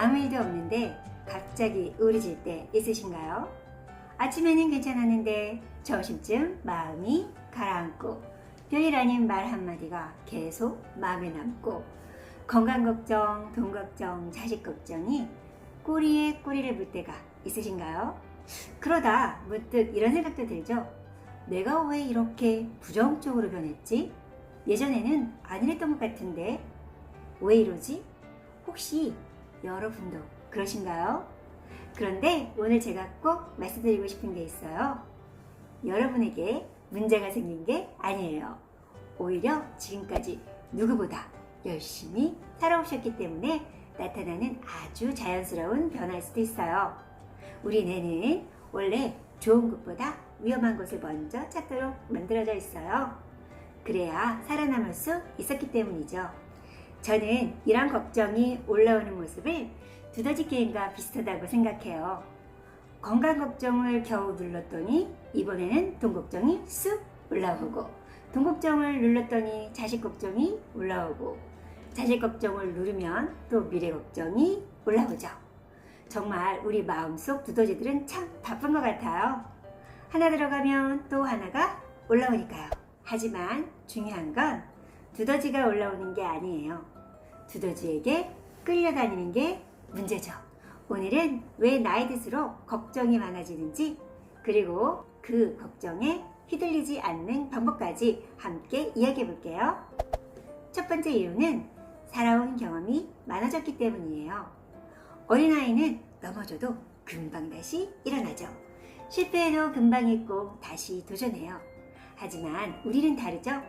아무 일도 없는데 갑자기 우울해질 때 있으신가요? 아침에는 괜찮았는데 점심쯤 마음이 가라앉고 별일 아닌 말 한마디가 계속 마음에 남고 건강 걱정, 돈 걱정, 자식 걱정이 꼬리에 꼬리를 물 때가 있으신가요? 그러다 문득 이런 생각도 들죠. 내가 왜 이렇게 부정적으로 변했지? 예전에는 안 이랬던 것 같은데 왜 이러지? 혹시 여러분도 그러신가요? 그런데 오늘 제가 꼭 말씀드리고 싶은 게 있어요. 여러분에게 문제가 생긴 게 아니에요. 오히려 지금까지 누구보다 열심히 살아오셨기 때문에 나타나는 아주 자연스러운 변화일 수도 있어요. 우리 뇌는 원래 좋은 것보다 위험한 것을 먼저 찾도록 만들어져 있어요. 그래야 살아남을 수 있었기 때문이죠. 저는 이런 걱정이 올라오는 모습을 두더지 게임과 비슷하다고 생각해요. 건강 걱정을 겨우 눌렀더니 이번에는 돈 걱정이 쑥 올라오고, 돈 걱정을 눌렀더니 자식 걱정이 올라오고, 자식 걱정을 누르면 또 미래 걱정이 올라오죠. 정말 우리 마음속 두더지들은 참 바쁜 것 같아요. 하나 들어가면 또 하나가 올라오니까요. 하지만 중요한 건 두더지가 올라오는 게 아니에요. 두더지에게 끌려다니는 게 문제죠. 오늘은 왜 나이 들수록 걱정이 많아지는지, 그리고 그 걱정에 휘둘리지 않는 방법까지 함께 이야기해 볼게요. 첫 번째 이유는 살아온 경험이 많아졌기 때문이에요. 어린아이는 넘어져도 금방 다시 일어나죠. 실패해도 금방 잊고 다시 도전해요. 하지만 우리는 다르죠.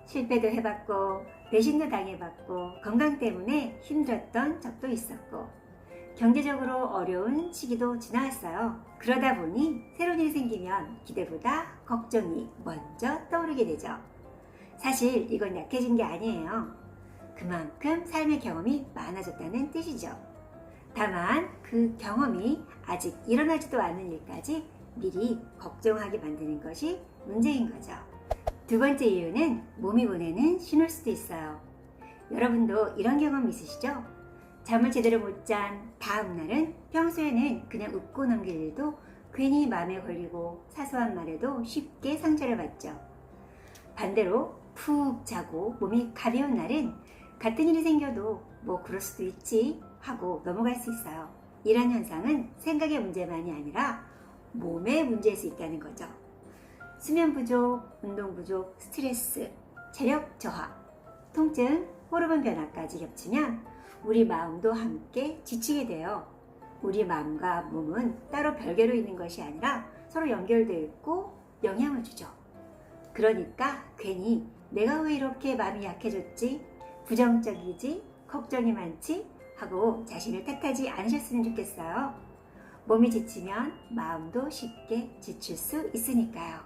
실패도 해봤고 배신도 당해봤고 건강 때문에 힘들었던 적도 있었고 경제적으로 어려운 시기도 지나왔어요. 그러다 보니 새로운 일이 생기면 기대보다 걱정이 먼저 떠오르게 되죠. 사실 이건 약해진 게 아니에요. 그만큼 삶의 경험이 많아졌다는 뜻이죠. 다만 그 경험이 아직 일어나지도 않은 일까지 미리 걱정하게 만드는 것이 문제인 거죠. 두 번째 이유는 몸이 보내는 신호일 수도 있어요. 여러분도 이런 경험 있으시죠? 잠을 제대로 못 잔 다음 날은 평소에는 그냥 웃고 넘길 일도 괜히 마음에 걸리고 사소한 말에도 쉽게 상처를 받죠. 반대로 푹 자고 몸이 가벼운 날은 같은 일이 생겨도 뭐 그럴 수도 있지 하고 넘어갈 수 있어요. 이런 현상은 생각의 문제만이 아니라 몸의 문제일 수 있다는 거죠. 수면 부족, 운동 부족, 스트레스, 체력 저하, 통증, 호르몬 변화까지 겹치면 우리 마음도 함께 지치게 돼요. 우리 마음과 몸은 따로 별개로 있는 것이 아니라 서로 연결되어 있고 영향을 주죠. 그러니까 괜히 내가 왜 이렇게 마음이 약해졌지? 부정적이지? 걱정이 많지? 하고 자신을 탓하지 않으셨으면 좋겠어요. 몸이 지치면 마음도 쉽게 지칠 수 있으니까요.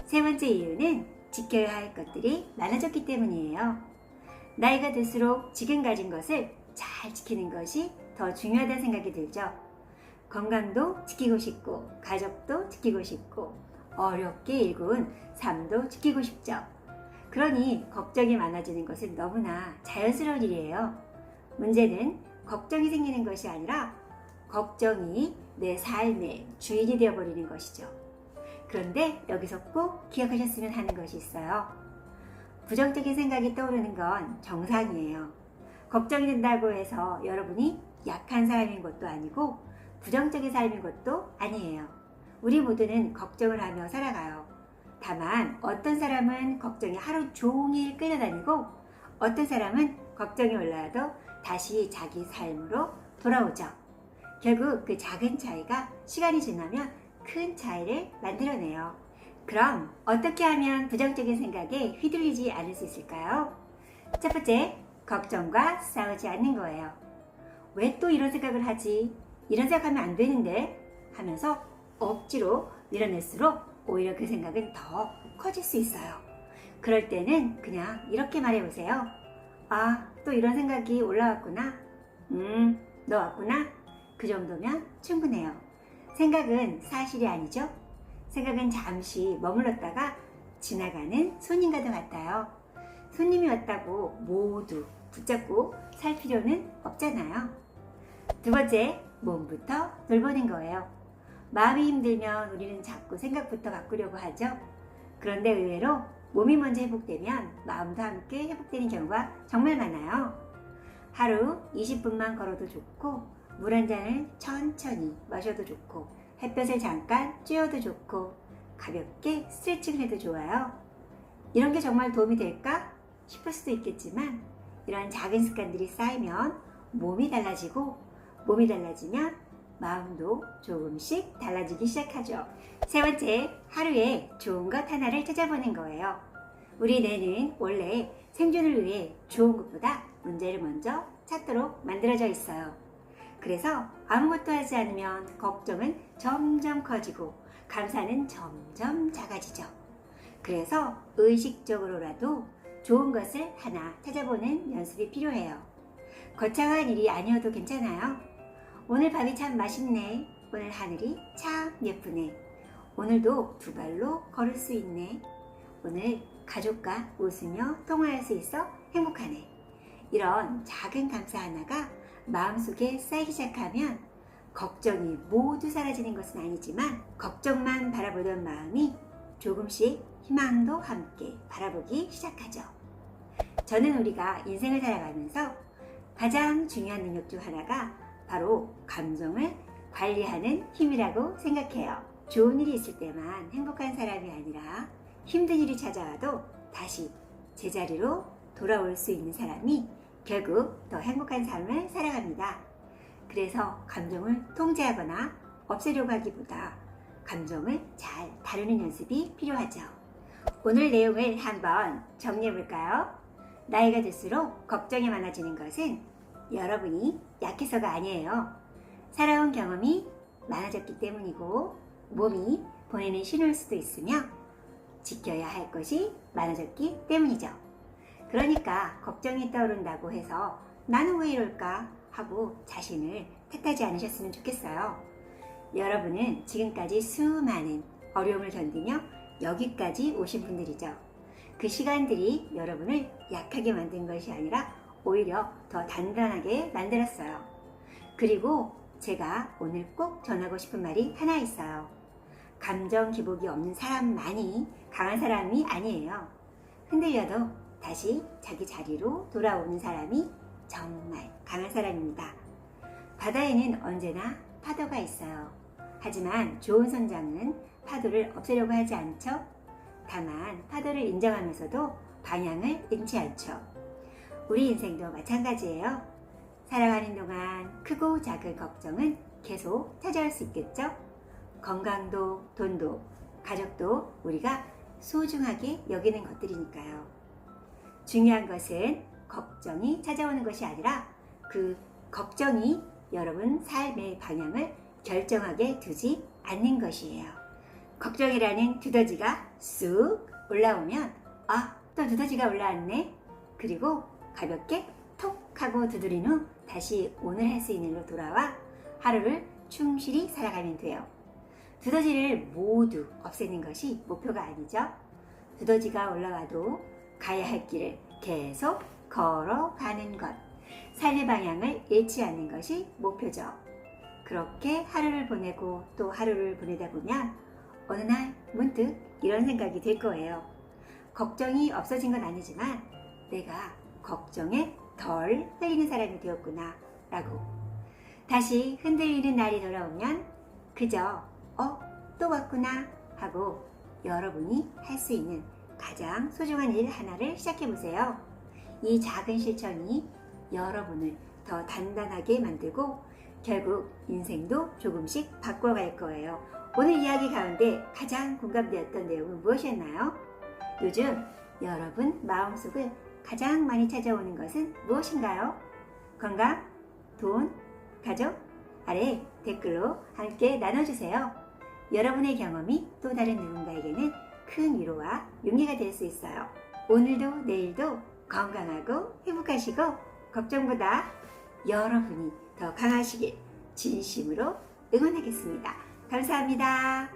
세 번째 이유는 지켜야 할 것들이 많아졌기 때문이에요. 나이가 들수록 지금 가진 것을 잘 지키는 것이 더 중요하다는 생각이 들죠. 건강도 지키고 싶고 가족도 지키고 싶고 어렵게 일구은 삶도 지키고 싶죠. 그러니 걱정이 많아지는 것은 너무나 자연스러운 일이에요. 문제는 걱정이 생기는 것이 아니라 걱정이 내 삶의 주인이 되어버리는 것이죠. 그런데 여기서 꼭 기억하셨으면 하는 것이 있어요. 부정적인 생각이 떠오르는 건 정상이에요. 걱정이 된다고 해서 여러분이 약한 사람인 것도 아니고 부정적인 사람인 것도 아니에요. 우리 모두는 걱정을 하며 살아가요. 다만 어떤 사람은 걱정이 하루 종일 끌려다니고 어떤 사람은 걱정이 올라와도 다시 자기 삶으로 돌아오죠. 결국 그 작은 차이가 시간이 지나면 큰 차이를 만들어내요. 그럼 어떻게 하면 부정적인 생각에 휘둘리지 않을 수 있을까요? 첫 번째, 걱정과 싸우지 않는 거예요. 왜 또 이런 생각을 하지? 이런 생각하면 안 되는데? 하면서 억지로 밀어낼수록 오히려 그 생각은 더 커질 수 있어요. 그럴 때는 그냥 이렇게 말해보세요. 아, 또 이런 생각이 올라왔구나. 너 왔구나. 그 정도면 충분해요. 생각은 사실이 아니죠. 생각은 잠시 머물렀다가 지나가는 손님과도 같아요. 손님이 왔다고 모두 붙잡고 살 필요는 없잖아요. 두 번째, 몸부터 돌보는 거예요. 마음이 힘들면 우리는 자꾸 생각부터 바꾸려고 하죠. 그런데 의외로 몸이 먼저 회복되면 마음도 함께 회복되는 경우가 정말 많아요. 하루 20분만 걸어도 좋고, 물 한 잔을 천천히 마셔도 좋고, 햇볕을 잠깐 쬐어도 좋고, 가볍게 스트레칭을 해도 좋아요. 이런 게 정말 도움이 될까 싶을 수도 있겠지만, 이런 작은 습관들이 쌓이면 몸이 달라지고, 몸이 달라지면 마음도 조금씩 달라지기 시작하죠. 세 번째, 하루에 좋은 것 하나를 찾아보는 거예요. 우리 뇌는 원래 생존을 위해 좋은 것보다 문제를 먼저 찾도록 만들어져 있어요. 그래서 아무것도 하지 않으면 걱정은 점점 커지고 감사는 점점 작아지죠. 그래서 의식적으로라도 좋은 것을 하나 찾아보는 연습이 필요해요. 거창한 일이 아니어도 괜찮아요. 오늘 밥이 참 맛있네. 오늘 하늘이 참 예쁘네. 오늘도 두 발로 걸을 수 있네. 오늘 가족과 웃으며 통화할 수 있어 행복하네. 이런 작은 감사 하나가 마음속에 쌓이기 시작하면 걱정이 모두 사라지는 것은 아니지만 걱정만 바라보던 마음이 조금씩 희망도 함께 바라보기 시작하죠. 저는 우리가 인생을 살아가면서 가장 중요한 능력 중 하나가 바로 감정을 관리하는 힘이라고 생각해요. 좋은 일이 있을 때만 행복한 사람이 아니라 힘든 일이 찾아와도 다시 제자리로 돌아올 수 있는 사람이 결국 더 행복한 삶을 살아갑니다. 그래서 감정을 통제하거나 없애려고 하기보다 감정을 잘 다루는 연습이 필요하죠. 오늘 내용을 한번 정리해 볼까요? 나이가 들수록 걱정이 많아지는 것은 여러분이 약해서가 아니에요. 살아온 경험이 많아졌기 때문이고 몸이 보내는 신호일 수도 있으며 지켜야 할 것이 많아졌기 때문이죠. 그러니까 걱정이 떠오른다고 해서 나는 왜 이럴까 하고 자신을 탓하지 않으셨으면 좋겠어요. 여러분은 지금까지 수많은 어려움을 견디며 여기까지 오신 분들이죠. 그 시간들이 여러분을 약하게 만든 것이 아니라 오히려 더 단단하게 만들었어요. 그리고 제가 오늘 꼭 전하고 싶은 말이 하나 있어요. 감정 기복이 없는 사람만이 강한 사람이 아니에요. 흔들려도 다시 자기 자리로 돌아오는 사람이 정말 강한 사람입니다. 바다에는 언제나 파도가 있어요. 하지만 좋은 선장은 파도를 없애려고 하지 않죠. 다만 파도를 인정하면서도 방향을 잃지 않죠. 우리 인생도 마찬가지예요. 살아가는 동안 크고 작은 걱정은 계속 찾아올 수 있겠죠. 건강도 돈도 가족도 우리가 소중하게 여기는 것들이니까요. 중요한 것은 걱정이 찾아오는 것이 아니라 그 걱정이 여러분 삶의 방향을 결정하게 두지 않는 것이에요. 걱정이라는 두더지가 쑥 올라오면 또 두더지가 올라왔네. 그리고 가볍게 톡 하고 두드린 후 다시 오늘 할 수 있는 일로 돌아와 하루를 충실히 살아가면 돼요. 두더지를 모두 없애는 것이 목표가 아니죠. 두더지가 올라와도 가야 할 길을 계속 걸어가는 것, 삶의 방향을 잃지 않는 것이 목표죠. 그렇게 하루를 보내고 또 하루를 보내다 보면 어느 날 문득 이런 생각이 들 거예요. 걱정이 없어진 건 아니지만 내가 걱정에 덜 흘리는 사람이 되었구나 라고. 다시 흔들리는 날이 돌아오면 그저 또 왔구나 하고 여러분이 할 수 있는 가장 소중한 일 하나를 시작해 보세요. 이 작은 실천이 여러분을 더 단단하게 만들고 결국 인생도 조금씩 바꿔갈 거예요. 오늘 이야기 가운데 가장 공감되었던 내용은 무엇이었나요? 요즘 여러분 마음속을 가장 많이 찾아오는 것은 무엇인가요? 건강, 돈, 가족? 아래 댓글로 함께 나눠주세요. 여러분의 경험이 또 다른 누군가에게는 큰 위로와 용기가 될 수 있어요. 오늘도 내일도 건강하고 행복하시고 걱정보다 여러분이 더 강하시길 진심으로 응원하겠습니다. 감사합니다.